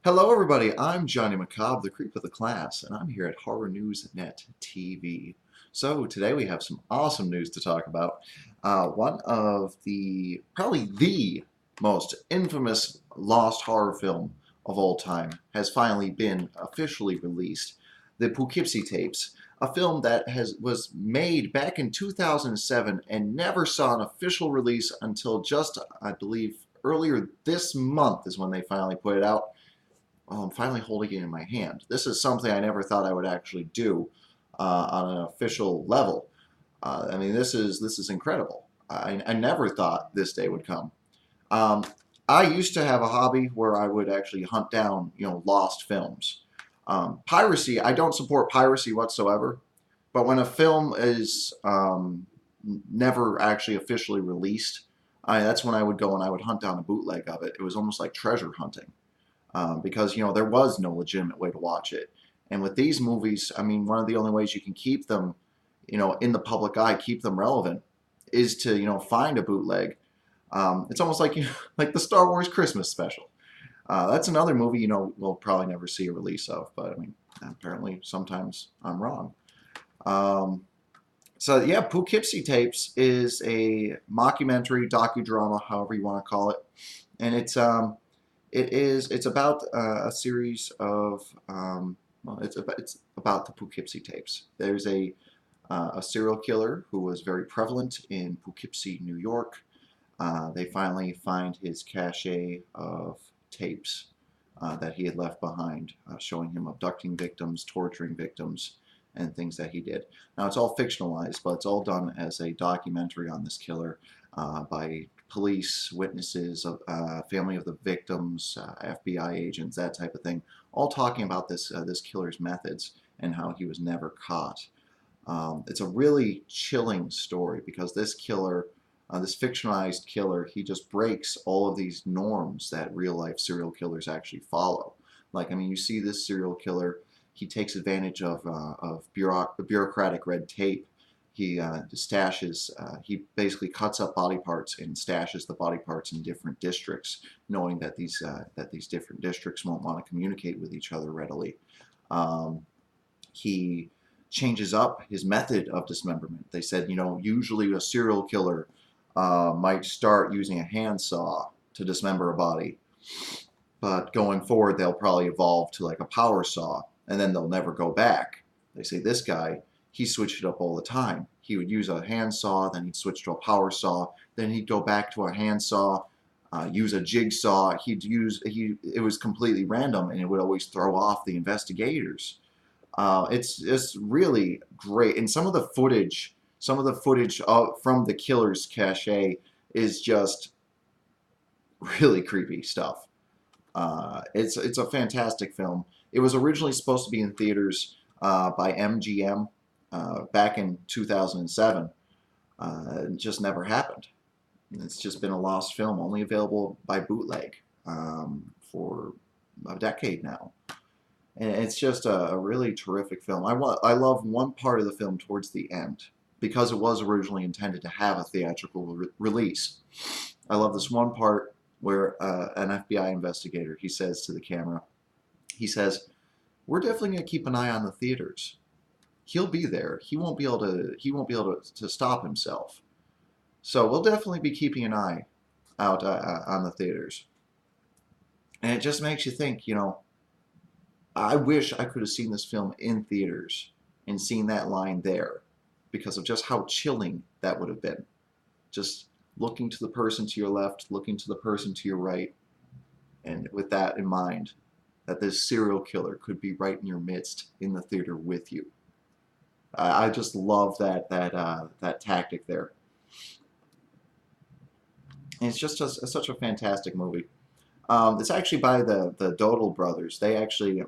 Hello everybody, I'm Johnny Macabre, the creep of the class, and I'm here at Horror News Net TV. So today we have some awesome news to talk about. One of probably the most infamous lost horror film of all time has finally been officially released. The Poughkeepsie Tapes, a film that was made back in 2007 and never saw an official release until just, I believe, earlier this month is when they finally put it out. Oh, I'm finally holding it in my hand. This is something I never thought I would actually do on an official level. I mean, this is incredible. I never thought this day would come. Um, I used to have a hobby where I would actually hunt down, lost films. Piracy, I don't support piracy whatsoever, but when a film is never actually officially released, that's when I would go and I would hunt down a bootleg of it. It was almost like treasure hunting because there was no legitimate way to watch it. And with these movies, I mean, one of the only ways you can keep them, in the public eye, keep them relevant, is to find a bootleg. It's almost like like the Star Wars Christmas special. That's another movie we'll probably never see a release of, but I mean, apparently sometimes I'm wrong. Um, so yeah, Poughkeepsie Tapes is a mockumentary docudrama, however you want to call it, and it's about a series of well, it's about the Poughkeepsie Tapes. There's a serial killer who was very prevalent in Poughkeepsie, New York. They finally find his cache of tapes that he had left behind, showing him abducting victims, torturing victims, and things that he did. Now, it's all fictionalized, but it's all done as a documentary on this killer by police, witnesses, family of the victims, FBI agents, that type of thing, all talking about this killer's methods and how he was never caught. It's a really chilling story because this killer, this fictionalized killer, he just breaks all of these norms that real life serial killers actually follow. Like, I mean, you see this serial killer, he takes advantage of bureaucratic red tape. He he basically cuts up body parts and stashes the body parts in different districts, knowing that these different districts won't want to communicate with each other readily. He changes up his method of dismemberment. They said, usually a serial killer might start using a handsaw to dismember a body, but going forward, they'll probably evolve to like a power saw, and then they'll never go back. They say this guy, he switched it up all the time. He would use a handsaw, then he'd switch to a power saw, then he'd go back to a handsaw, use a jigsaw. It was completely random, and it would always throw off the investigators. It's really great, and some of the footage from the killer's cache is just really creepy stuff. It's a fantastic film. It was originally supposed to be in theaters by MGM back in 2007. It just never happened. It's just been a lost film, only available by bootleg for a decade now. And it's just a really terrific film. I love one part of the film towards the end because it was originally intended to have a theatrical release. I love this one part where an FBI investigator, he says to the camera, he says, "We're definitely going to keep an eye on the theaters. He'll be there. He won't be able to stop himself. So we'll definitely be keeping an eye out on the theaters." And it just makes you think, I wish I could have seen this film in theaters and seen that line there because of just how chilling that would have been. Just looking to the person to your left, looking to the person to your right, and with that in mind, that this serial killer could be right in your midst in the theater with you. I just love that tactic there. And it's just such a fantastic movie. It's actually by the Dodal brothers. They actually,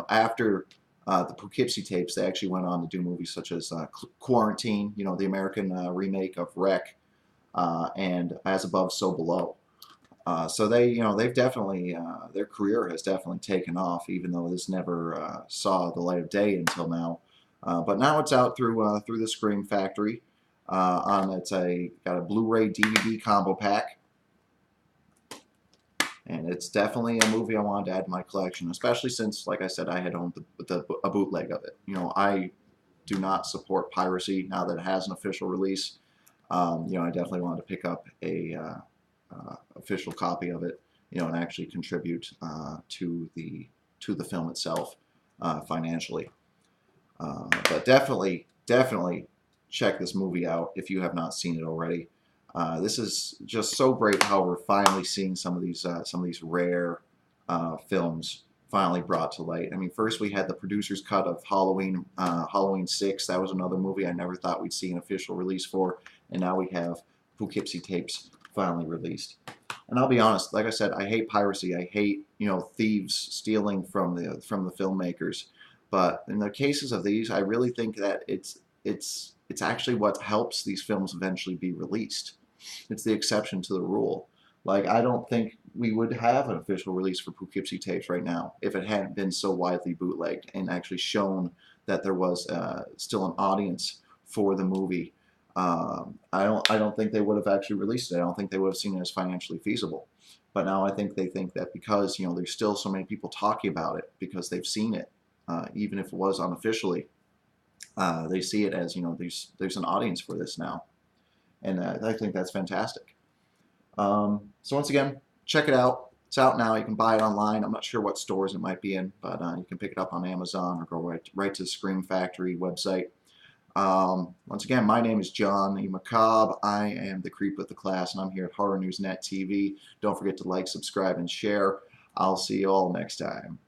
after the Poughkeepsie Tapes, they actually went on to do movies such as Quarantine, the American remake of Wreck, and As Above, So Below. So they've definitely, their career has definitely taken off, even though this never saw the light of day until now. But now it's out through the Scream Factory. Got a Blu-ray DVD combo pack. And it's definitely a movie I wanted to add to my collection, especially since, like I said, I had owned a bootleg of it. I do not support piracy now that it has an official release. I definitely wanted to pick up a official copy of it, and actually contribute to the film itself financially. But definitely check this movie out if you have not seen it already. This is just so great how we're finally seeing some of these rare films finally brought to light. I mean, first we had the producer's cut of Halloween 6. That was another movie I never thought we'd see an official release for, and now we have Poughkeepsie Tapes finally released. And I'll be honest, like I said, I hate piracy. I hate thieves stealing from the filmmakers. But in the cases of these, I really think that it's actually what helps these films eventually be released. It's the exception to the rule. Like, I don't think we would have an official release for Poughkeepsie Tapes right now if it hadn't been so widely bootlegged and actually shown that there was still an audience for the movie. I don't think they would have actually released it. I don't think they would have seen it as financially feasible. But now I think they think that because there's still so many people talking about it because they've seen it, even if it was unofficially, they see it as there's an audience for this now, and I think that's fantastic. So once again, check it out. It's out now. You can buy it online. I'm not sure what stores it might be in, but you can pick it up on Amazon or go right to the Scream Factory website. Once again, my name is John the Macabre. I am the creep with the class, and I'm here at Horror News Net TV. Don't forget to like, subscribe, and share. I'll see you all next time.